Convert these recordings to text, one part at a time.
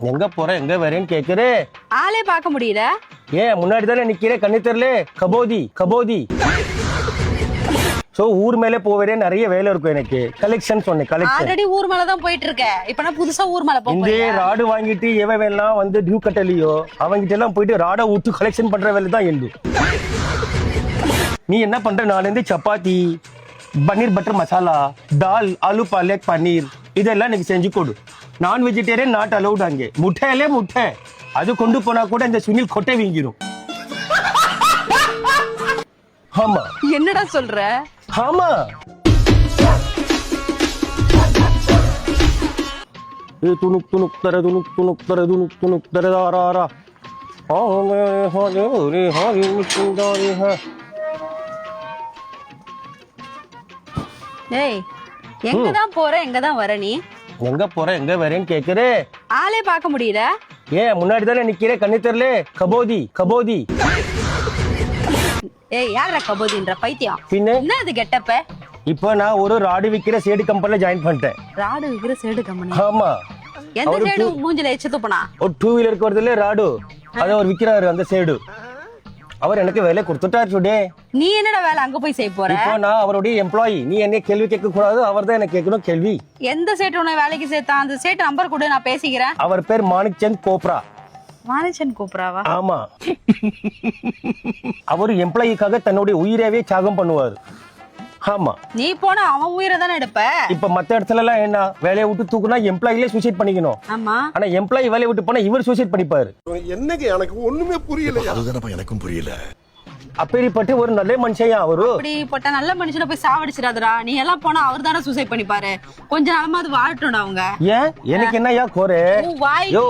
எங்க போற எங்க வரேன்னு கேக்குறே. ஆளே பார்க்க முடியல. ஏன் முன்னாடி தானே நிக்கிறே, கண்ணு தெரியல. கபோதி கபோதி. சோ ஊர் மேல போவரே நிறைய வேலை இருக்கும் எனக்கு. கலெக்ஷன் சொன்னேன், கலெக்ஷன். ஆல்ரெடி ஊர் மேல தான் போயிட்டு இருக்க. இப்ப நான் புதுசா ஊர் மேல இந்த போறேன். ராடு வாங்கிட்டு எவெல்லாம் வந்து டியூ கட்டலையோ அவங்கிட்ட எல்லாம் போயிட்டு ராடை ஊத்து கலெக்ஷன் பண்ற வேலை தான் எண்டு. நீ என்ன பண்ற? நாளேந்து சப்பாத்தி, பன்னீர் பட்டர் மசாலா, தால், ஆலு பாலக் பன்னீர் இதெல்லாம் எனக்கு செஞ்சு கொடு. நான் வெஜிடேரியன் நாட் அலௌட் அங்கே. முட்டையிலே முட்டை அது கொண்டு போனா கூட இந்த சுனில் கொட்டை வீங்கிரும். ஆமா. என்னடா சொல்ற? ஆமா. ये तुनुक तुनुक तरह तुनुक तुनुक तरह तुनुक तुनुक तरह रा रा रे हारे मुचुंदारे है. ஏய், எங்க தான் போற எங்க தான் வர நீ? எங்க போற எங்க வரேன்னு கேக்குறே. ஆளே பார்க்க முடியல. ஏன் முன்னாடி தானே நிக்கிறே, கண்ணு தெரியல. கபோதி கபோதி. ஏய், யாரா கபோதின்ற பைத்தியம்? பின்ன என்ன இது கெட்டப்ப? இப்ப நான் ஒரு ராடு விக்கிற சேடு கம்பெனில ஜாயின் பண்ணிட்டேன். ராடு விக்கிற சேடு கம்பெனி? ஆமா. எந்த சேடு மூஞ்சில எச்ச துப்பனா? ஒரு 2 வீலருக்கு வருதுல ராடு, அதை அவர் விக்கிறாரு அந்த சேடு. அவர் எனக்கு வேலை கொடுத்துட்டாரு டுடே. நீ என்னடா வேலை அங்க போய் செய்ய போற? இப்போ நான் அவருடைய எம்ப்ளாயி. நீ என்ன கேள்வி கேட்க கூடாது, அவர் தான் எனக்கு கேட்கணும் கேள்வி. எந்த சேட்டு உன்னை வேலைக்கு சேர்த்தா? அந்த சேட்டு நம்பர் கொடு, நான் பேசிக்கிறேன். அவர் பேர் மாணிக் சந்த் கோப்ரா. மாணிச்சன் கூப்பிடாவா? ஆமா. அவர் எம்ப்ளாயிக்காக தன்னுடைய உயிரவே தியாகம் பண்ணுவார். ஆமா. நீ போனா அவன் உயிரை தானே எடுப்ப. இப்ப மத்த இடத்துல எல்லாம் என்ன, வேலையை விட்டு தூக்குனா எம்ப்ளாயிலே சூசைட் பண்ணிக்கணும். ஆமா. ஆனா எம்ப்ளாயி வேலையை விட்டு போனா இவர் சூசைட் பண்ணிப்பாரு. என்னங்க எனக்கு ஒண்ணுமே புரியல. அதுதானப்பா எனக்கும் புரியல. அப்பேரிப்பட்டு ஒரு நல்ல மனுஷன் அவரு. அப்படிப்பட்ட நல்ல மனுஷனை போய் சாவடிச்சிடாதடா. நீ எல்லாம் போனா அவர் தானே சூசைட் பண்ணிப்பாரு. கொஞ்ச நாளமா அது வாழட்டும் அவங்க. ஏன் எனக்கு என்னையா கோரே? வாய். யோ,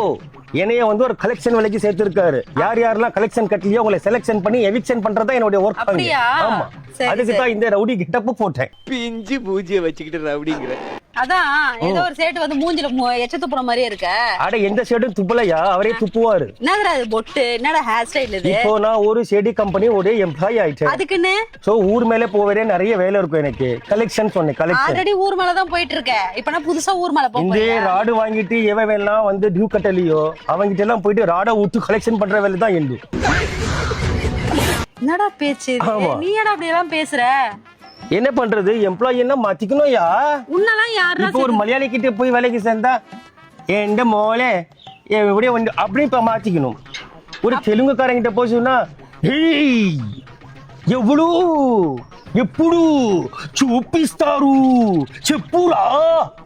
என்னைய வந்து ஒரு கலெக்ஷன் வேலைக்கு சேர்த்திருக்காரு. யார் யாரெல்லாம் கலெக்ஷன் கட்டலையோ உங்களை செலக்ஷன் பண்ணி எவிக்ஷன் பண்றதா என்னுடைய ஒர்க். அப்படியா? ஆமா. அதுக்கு தான் இந்த ரவுடி கெட்டப் போட்டேன். பிஞ்சு பூஜ்ஜிய வச்சுக்கிட்டு ரவுடிங்கிற. அதான் ஏதோ ஒரு சேட்டு வந்து மூஞ்சில எச்ச துப்புற மாதிரியே இருக்க. அட எந்த சேடும் துப்பலையா, அவரே துப்புவாரு. என்னடா இது பொட்டு? என்னடா ஹேர் ஸ்டைல் இது? இப்போ நான் ஒரு செடி கம்பெனி ஒரு எம்ப்ளாயி ஆயிட்டேன். அதுக்குன்னு சோ ஊர் மேல போவரே நிறைய வேலை இருக்கும் எனக்கு. கலெக்ஷன் சொன்னேன், கலெக்ஷன். ஆல்ரெடி ஊர் மேல தான் போயிட்டு இருக்க. இப்ப நான் புதுசா ஊர் மேல இந்த போறேன். ராடு வாங்கிட்டு எவெல்லாம் வந்து டியூ கட்டலையோ அவங்கிட்ட எல்லாம் போயிட்டு ராடை ஊத்து கலெக்ஷன் பண்ற வேலை தான் எண்டு. என்னடா பேச்சு இது? நீ ஏடா அப்படி எல்லாம் பேசுற? என்ன பண்றது, எம்ப்ளாயி என்ன மாத்திக்கணும் யா. உன்னெல்லாம் யாரா? இப்போ ஒரு மலையாளி கிட்ட போய் வேலைக்கு சேர்ந்தா எந்த மோளே எப்படியே வந்து அப்படி இப்ப மாத்திக்கணும். ஒரு தெலுங்குக்காரங்கிட்ட போய் சொன்னா எவ்வளோ ఎప్పుడు చూపిస్తారు చెప్పురా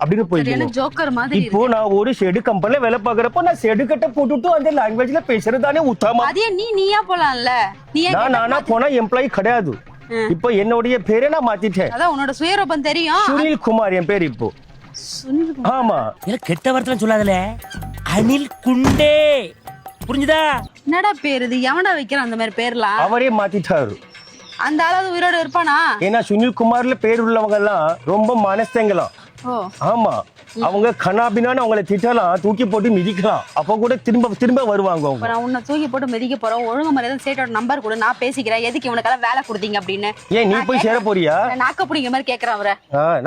அப்படின்னு போயிடும். ஜோக்கர் மாதிரி. இப்போ நான் ஒரு ஷெடு கம்பெனில வேலை பாக்குறப்போ நான் ஷெடு கட்ட போட்டுட்டு அந்த லாங்குவேஜ்ல பேசுறதானே உத்தமம். அதே நீயா போலாம்ல. நானா போனா எம்ப்ளாயி கிடையாது. இப்போ என்னுடைய பேரை நான் மாத்திட்டேன். அதான் உன்னோட சுயரூபம் தெரியும். சுனில் குமார் என் பேர் இப்போ. ஆமா. இல்ல கெட்ட வார்த்தை சொல்லாதல. அனில் குண்டே. புரிஞ்சுதா? என்னடா பேர் இது? எவன்டா வைக்கிறான் அந்த மாதிரி பேர்லாம்? அவரே மாத்திட்டாரு. அந்த ஆளாவது உயிரோட இருப்பானா? ஏன்னா சுனில் குமார்ல பேர் உள்ளவங்க எல்லாம் ரொம்ப மனஸ்தங்கலாம். ஆமா. அவங்க கண்ணாபினான்னு அவங்களை திட்டலாம், தூக்கி போட்டு மிதிக்கலாம். அப்ப கூட திரும்ப திரும்ப வருவாங்க அவங்க. நான் உன்னை தூக்கி போட்டு மிதிக்க போறோம். ஒழுங்கு மாதிரி சேட்டோட நம்பர் கூட நான் பேசிக்கிறேன். எதுக்கு இவனுக்கெல்லாம் வேலை கொடுத்தீங்க அப்படின்னு. ஏன் நீ போய் சேர போறியா? நாக்க பிடிங்கிற மாதிரி கேக்குறேன் அவரை.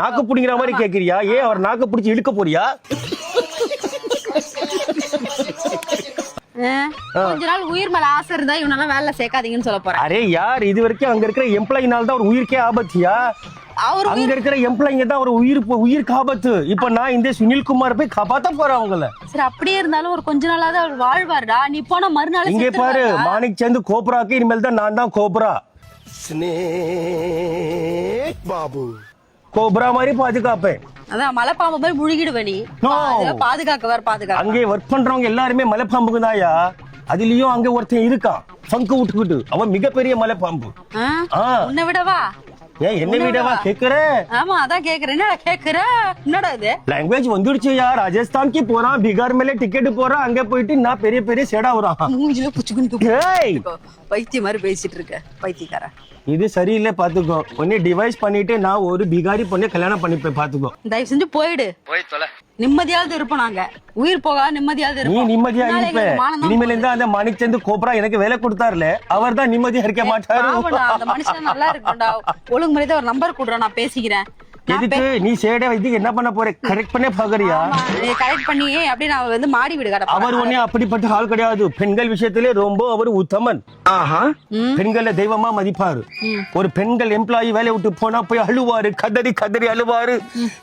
நாக்கு பிடிங்கிற மாதிரி கேக்குறியா? ஏன் அவர் நாக்கு பிடிச்சி இழுக்க போறியா? கொஞ்ச நாள் உயிர் மேல ஆசை இருந்தா இவனெல்லாம் வேலை சேர்க்காதீங்கன்னு சொல்ல போறேன். அரே யார் இது வரைக்கும் அங்க இருக்கிற எம்ப்ளாயினால தான் ஒரு உயிருக்கே ஆபத்தியா? அங்க இருக்கிற எம்ப்ளாயிங்க தான் ஒரு உயிருக்கு ஆபத்து. இப்ப நான் இந்த சுனில் குமார் போய் காப்பாத்த போறேன் அவங்கள. சரி, அப்படியே இருந்தாலும் ஒரு கொஞ்ச நாளாவது அவர் வாழ்வாருடா. நீ போன மறுநாள் இங்க பாரு, மாணிக் சந்த் கோப்ராக்கு இனிமேல் தான் நான் தான் கோப்ரா. ஸ்னேக் பாபு கோப்ரா மாதிரி பாதுகாப்பேன். அதான் மலைப்பாம்பு மாதிரி முழுகிடுவேன் நீ. பாதுகாக்க அங்கே ஒர்க் பண்றவங்க எல்லாருமே மலைப்பாம்புக்கு தாயா. அதுலயும் அங்க ஒருத்தன் இருக்கான் பங்கு விட்டுக்கிட்டு, அவன் மிகப்பெரிய மலைப்பாம்பு. உன்னை விடவா? ஏன் என்ன விடவா கேக்குற? ஆமா, அதான் கேக்குறேன். என்னடா கேக்குற? என்னடா இது லாங்குவேஜ் வந்துடுச்சுயா. ராஜஸ்தான்க்கு போறான், பீகார் மேல டிக்கெட் போறான், அங்க போயிட்டு நான் பெரிய பெரிய சேடா வரான். மூஞ்சில புச்சுக்குன்னு பைத்திய மாதிரி பேசிட்டு இருக்க பைத்தியக்கார. இது சரியில்லை பாத்துக்கோ. உன்னை டிவைஸ் பண்ணிட்டு நான் ஒரு பிகாரி பொண்ணை கல்யாணம் பண்ணிப்பேன் பாத்துக்கோ. தயவு செஞ்சு போயிடு. நிம்மதியாவது இருப்போம் நாங்க. உயிர் போக நிம்மதியாவது நீ நிம்மதியா இருப்ப. இனிமேல இருந்தா அந்த மாணிக் சந்த் கோப்ரா எனக்கு வேலை கொடுத்தாருல, அவர் தான் நிம்மதியா இருக்க மாட்டாரு. அந்த மனுஷன் நல்லா இருக்கும்டா. ஒழுங்கு முறையா ஒரு நம்பர் கொடுறா, நான் பேசிக்கிறேன். எதுக்கு நீ சேடை இதுக்கு என்ன பண்ண போற கரெக்ட் பண்ணே பாக்குறியா கரெக்ட் பண்ணி அப்படியே நான் வந்து மாடி வீடு கட்ட அவர் ஒன்னே அப்படிப்பட்ட ஆள் கிடையாது பெண்கள் விஷயத்திலே ரொம்ப அவர் உத்தமன் பெண்களை தெய்வமா மதிப்பாரு ஒரு பெண்கள் எம்ப்ளாயி வேலையை விட்டு போனா போய் அழுவாரு கதறி கதறி அழுவாரு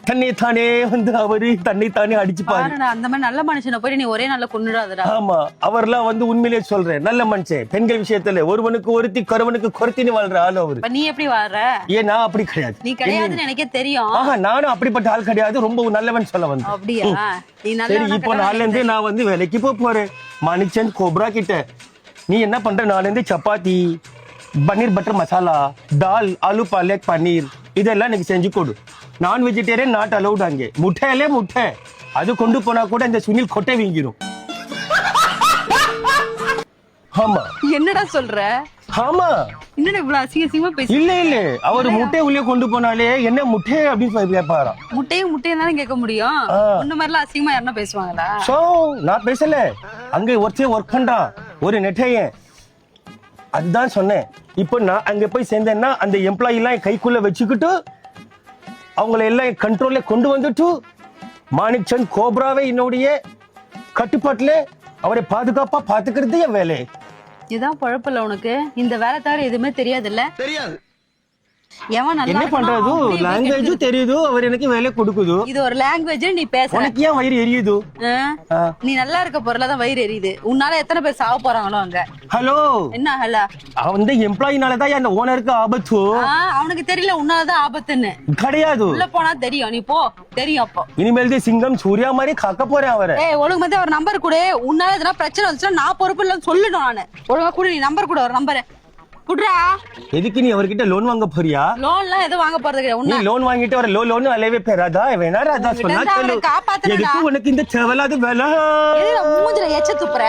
தன்னை தானே வந்து அவரு தன்னை தானே அடிச்சுப்பாரு பாருடா, அந்த மாதிரி நல்ல மனுஷனை போய் நீ ஒரே நாள்ல கொன்னுடாதடா. ஆமா அவர்லாம் வந்து உண்மையிலே சொல்றேன் நல்ல மனுஷன் பெண்கள் விஷயத்துல ஒருவனுக்கு ஒருத்தி கருவனுக்கு கொருத்தின்னு வாழ்ற ஆள் அவரு இப்ப நீ எப்படி வாடுற? ஏன் நான் அப்படி கிடையாது நீ கிடையாதுன்னு எனக்கே தெரியும். ஆஹா நானும் அப்படிப்பட்ட ஆள் கிடையாது ரொம்ப நல்லவன் சொல்ல வந்து அப்படியா? நீ சரி நல்ல இப்போ நாள்ல இருந்து நான் வந்து வேலைக்கு போறேன் மாணிச்சந்த் கோப்ரா கிட்ட நீ என்ன பண்ற நாள்ல இருந்து சப்பாத்தி பன்னீர் பட்டர் மசாலா தால் ஆலு பாலக் பன்னீர் இதெல்லாம் எனக்கு செஞ்சு கொடு நான் வெஜிடேரியன் நாட் அலௌட் அங்கே முட்டையிலே முட்டை அது கொண்டு போனா கூட இந்த சுனில் கொட்டை வீங்கிரும் ஆமா என்னடா சொல்ற? ஆமா என்னடா இவ்வளவு அசிங்க அசிங்கமா பேசி? இல்ல இல்ல அவர் முட்டை உள்ளே கொண்டு போனாலே என்ன முட்டை அப்படின்னு சொல்லி கேட்பாராம் முட்டையும் தானே கேட்க முடியும். ஒண்ணு மாதிரிலாம் அசிங்கமா யாருன்னா பேசுவாங்களா? சோ நான் பேசல அங்க ஒர்க் பண்றான் ஒரு நெட்டையன் அதுதான் சொன்னேன் இப்போ நான் அங்க போய் சேர்ந்தேன்னா அந்த எம்ப்ளாயி எல்லாம் கைக்குள்ள வச்சுக்கிட்டு அவங்கள எல்லாம் கண்ட்ரோல்ல கொண்டு வந்துட்டு மாணிக் சந்த் கோப்ராவை என்னுடைய கட்டுப்பாட்டுல அவரை பாதுகாப்பா பாத்துக்கிறது என் வேலை இதான் பொழப்பில்ல உனக்கு. இந்த வேலை தவிர எதுவுமே தெரியாதுல்ல? தெரியாது. எவன் நல்லா என்ன இருக்கானோ பண்றது அவன் அப்படியே லாங்குவேஜும் கெடுக்குது. தெரியுது அவர் எனக்கு வேலை கொடுக்குது இது ஒரு லாங்குவேஜ் நீ பேசுற. உனக்கு ஏன் வயிறு எரியுது ஆ? நீ நல்லா இருக்க பொருளாதான் வயிறு எரியுது. உன்னால எத்தனை பேர் சாவ போறாங்களோ அங்க. ஹலோ என்ன ஹலோ? அந்த எம்ப்ளாயினாலதான் அந்த ஓனருக்கு ஆபத்து அவனுக்கு தெரியல உன்னாலதான் ஆபத்துன்னு. கிடையாது உள்ள போனா தெரியும். நீ போ, தெரியும் அப்போ. இனிமேல் சிங்கம் சூர்யா மாதிரி காக்க போறேன் அவரை ஏய் ஒழுங்கு வந்து ஒரு நம்பர் கொடு. உன்னால எதனா பிரச்சனை வந்துச்சுன்னா நான் பொறுப்பு இல்லைன்னு சொல்லணும் நானு. ஒழுங்கா கொடு, நீ நம்பர் கொடு, ஒரு நம்பர் குடுறா. எதுக்கு நீ அவர்கிட்ட லோன் வாங்க போறியா லோன்லாம் எதுவும் வாங்க போறது கிடையாது. நீ லோன் வாங்கிட்டு வர லோன் அலையவே பெறாதா வேணா ராதா சொன்னா உன்கிட்ட சொல்லு அவனை காப்பாத்தணும்டா. எதுக்கு உனக்கு இந்த தேவையில்லாத வேலை மூஞ்சில எச்ச துப்புற.